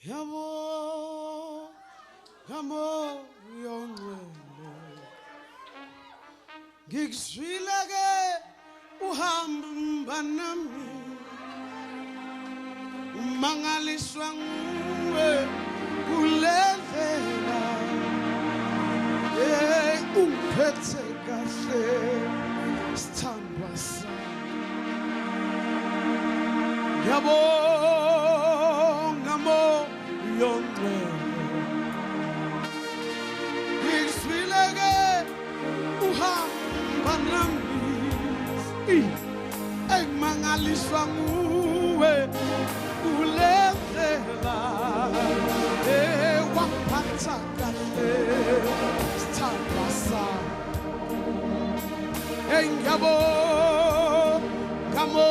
Yamo, yamo, yongwe. Gigshilage, uhamba nami. Mangaliswangwe, kulevela. Umphethe kahle, sithandwa sami. Yabo, ngamo, yongcwele. Ngizwileke uhamba nami. Engimangaliswa nguwe kule ndlela. Waphatha kahle, sithandwa sami. Ngiyabo, ngamo,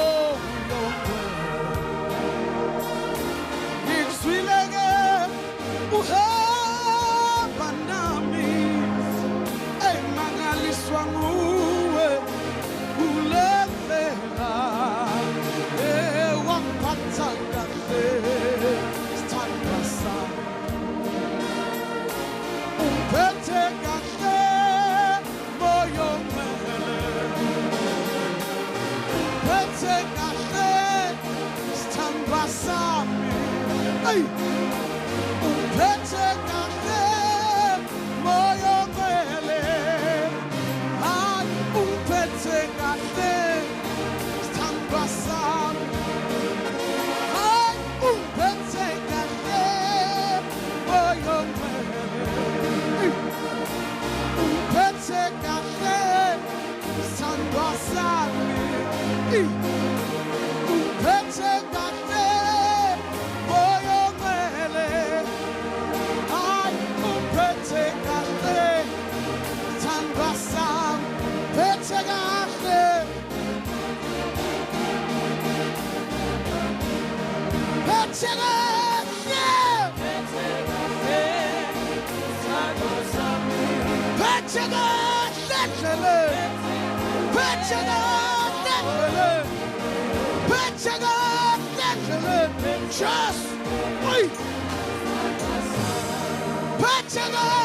uhamba nami, engimangaliswa nguwe kule ndlela. Waphatha kahle, sithandwa sami. Umphethe kahle, moyo omele. Umphethe kahle, sithandwa sami. Umphethe kahle, moyo omele. Umphethe kahle, sithandwa sami. Umphethe kahle, moyo omele. Umphethe kahle, sithandwa sami. Umphethe kahle, moyo omele. Umphethe kahle, sithandwa sami. Umphethe kahle, umphethe kahle, sithandwa sami. Umphethe kahle, umphethe kahle, umphethe kahle, just wait. Umphethe kahle.